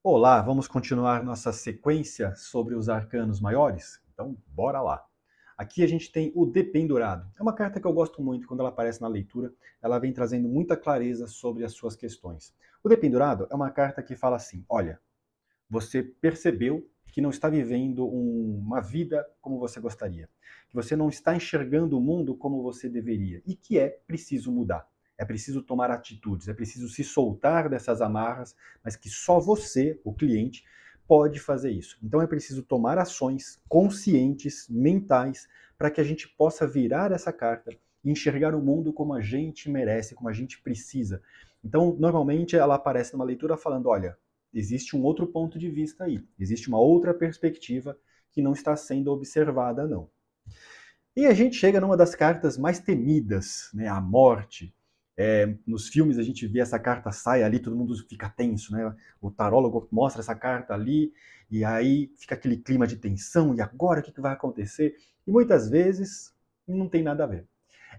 Olá, vamos continuar nossa sequência sobre os arcanos maiores? Então, bora lá. Aqui a gente tem o Dependurado. É uma carta que eu gosto muito quando ela aparece na leitura, ela vem trazendo muita clareza sobre as suas questões. O Dependurado é uma carta que fala assim: olha, você percebeu que não está vivendo uma vida como você gostaria, que você não está enxergando o mundo como você deveria e que é preciso mudar. É preciso tomar atitudes, é preciso se soltar dessas amarras, mas que só você, o cliente, pode fazer isso. Então é preciso tomar ações conscientes, mentais, para que a gente possa virar essa carta e enxergar o mundo como a gente merece, como a gente precisa. Então, normalmente ela aparece numa leitura falando: olha, existe um outro ponto de vista aí, existe uma outra perspectiva que não está sendo observada, não. E a gente chega numa das cartas mais temidas, né, a morte. Nos filmes a gente vê essa carta sai ali, todo mundo fica tenso, né? O tarólogo mostra essa carta ali, e aí fica aquele clima de tensão, e agora o que vai acontecer? E muitas vezes não tem nada a ver.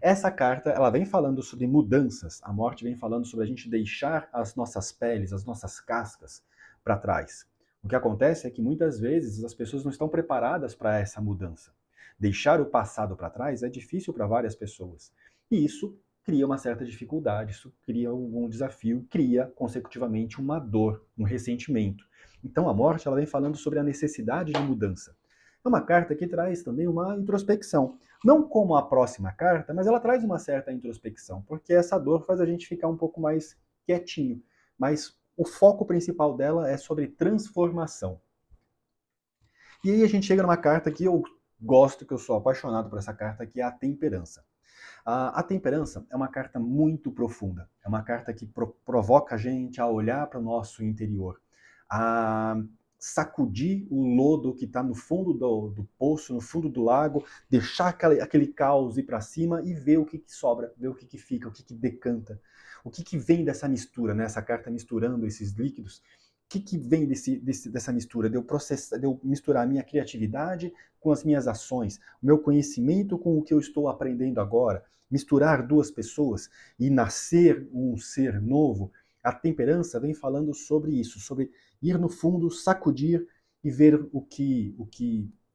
Essa carta, ela vem falando sobre mudanças, a morte vem falando sobre a gente deixar as nossas peles, as nossas cascas para trás. O que acontece é que muitas vezes as pessoas não estão preparadas para essa mudança. Deixar o passado para trás é difícil para várias pessoas. E isso cria uma certa dificuldade, isso cria um desafio, cria, consecutivamente, uma dor, um ressentimento. Então a morte ela vem falando sobre a necessidade de mudança. É uma carta que traz também uma introspecção. Não como a próxima carta, mas ela traz uma certa introspecção, porque essa dor faz a gente ficar um pouco mais quietinho. Mas o foco principal dela é sobre transformação. E aí a gente chega numa carta que eu gosto, que eu sou apaixonado por essa carta, que é a Temperança. A Temperança é uma carta muito profunda. É uma carta que provoca a gente a olhar para o nosso interior, a sacudir o lodo que está no fundo do poço, no fundo do lago, deixar aquele caos ir para cima e ver o que sobra, ver o que fica, o que decanta, o que vem dessa mistura, né? Essa carta misturando esses líquidos. O que vem dessa mistura? De eu misturar a minha criatividade com as minhas ações, o meu conhecimento com o que eu estou aprendendo agora, misturar duas pessoas e nascer um ser novo. A temperança vem falando sobre isso, sobre ir no fundo, sacudir e ver o que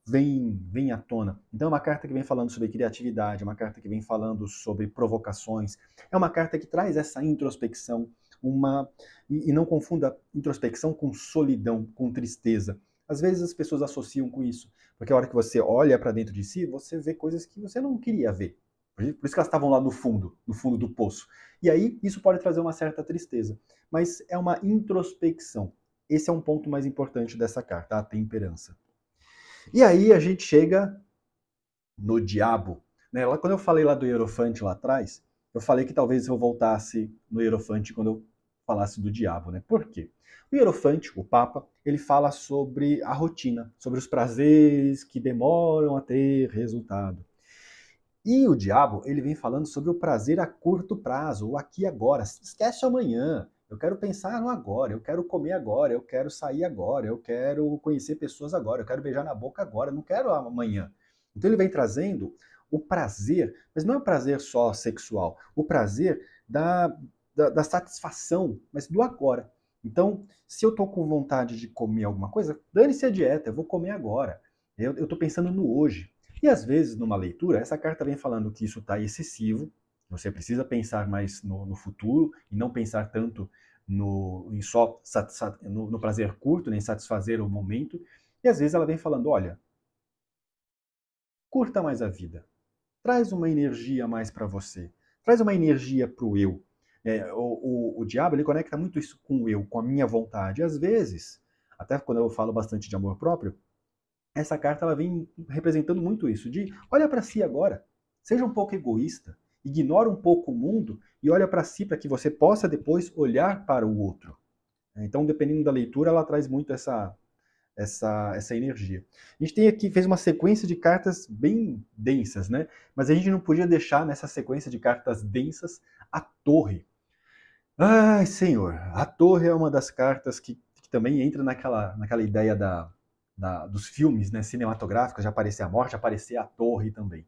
vem à tona. Então é uma carta que vem falando sobre criatividade, é uma carta que vem falando sobre provocações, é uma carta que traz essa introspecção, e não confunda introspecção com solidão, com tristeza. Às vezes as pessoas associam com isso, porque a hora que você olha para dentro de si, você vê coisas que você não queria ver. Por isso que elas estavam lá no fundo do poço. E aí isso pode trazer uma certa tristeza. Mas é uma introspecção. Esse é um ponto mais importante dessa carta, a temperança. E aí a gente chega no diabo. Né? Lá, quando eu falei lá do Hierofante lá atrás, eu falei que talvez eu voltasse no Hierofante quando eu falasse do diabo. Né? Por quê? O Hierofante, o Papa, ele fala sobre a rotina, sobre os prazeres que demoram a ter resultado. E o diabo, ele vem falando sobre o prazer a curto prazo, o aqui e agora. Esquece amanhã. Eu quero pensar no agora, eu quero comer agora, eu quero sair agora, eu quero conhecer pessoas agora, eu quero beijar na boca agora, eu não quero amanhã. Então ele vem trazendo o prazer, mas não é o prazer só sexual, o prazer da satisfação, mas do agora. Então, se eu estou com vontade de comer alguma coisa, dane-se a dieta, eu vou comer agora. Eu estou pensando no hoje. E às vezes, numa leitura, essa carta vem falando que isso está excessivo, você precisa pensar mais no futuro e não pensar tanto em só no prazer curto, nem satisfazer o momento. E às vezes ela vem falando: olha, curta mais a vida, traz uma energia a mais para você, traz uma energia para o eu. O diabo ele conecta muito isso com o eu, com a minha vontade. E às vezes, até quando eu falo bastante de amor próprio, essa carta ela vem representando muito isso, de olha para si agora, seja um pouco egoísta, ignora um pouco o mundo e olha para si para que você possa depois olhar para o outro. Então, dependendo da leitura, ela traz muito essa energia. A gente tem aqui, fez uma sequência de cartas bem densas, né? Mas a gente não podia deixar nessa sequência de cartas densas a torre. Ai, senhor, a torre é uma das cartas que também entra naquela ideia dos filmes, né, cinematográficos, de aparecer a morte, aparecer a torre também.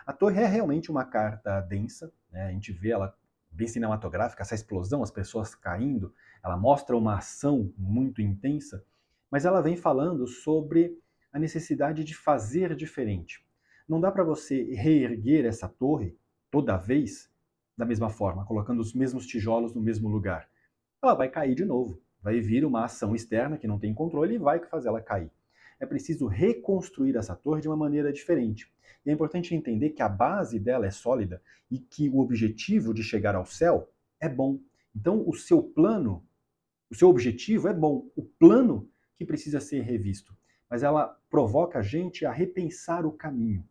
A torre é realmente uma carta densa, né, a gente vê ela bem cinematográfica, essa explosão, as pessoas caindo, ela mostra uma ação muito intensa, mas ela vem falando sobre a necessidade de fazer diferente. Não dá para você reerguer essa torre toda vez da mesma forma, colocando os mesmos tijolos no mesmo lugar. Ela vai cair de novo. Vai vir uma ação externa que não tem controle e vai fazer ela cair. É preciso reconstruir essa torre de uma maneira diferente. E é importante entender que a base dela é sólida e que o objetivo de chegar ao céu é bom. Então, o seu plano, o seu objetivo é bom. O plano que precisa ser revisto. Mas ela provoca a gente a repensar o caminho,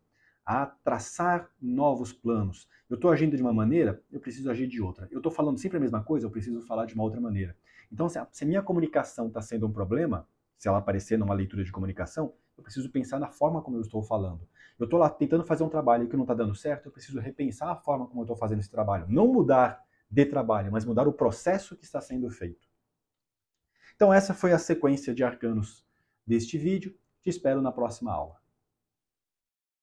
a traçar novos planos. Eu estou agindo de uma maneira, eu preciso agir de outra. Eu estou falando sempre a mesma coisa, eu preciso falar de uma outra maneira. Então, se a minha comunicação está sendo um problema, se ela aparecer numa leitura de comunicação, eu preciso pensar na forma como eu estou falando. Eu estou lá tentando fazer um trabalho que não está dando certo, eu preciso repensar a forma como eu estou fazendo esse trabalho. Não mudar de trabalho, mas mudar o processo que está sendo feito. Então essa foi a sequência de arcanos deste vídeo. Te espero na próxima aula.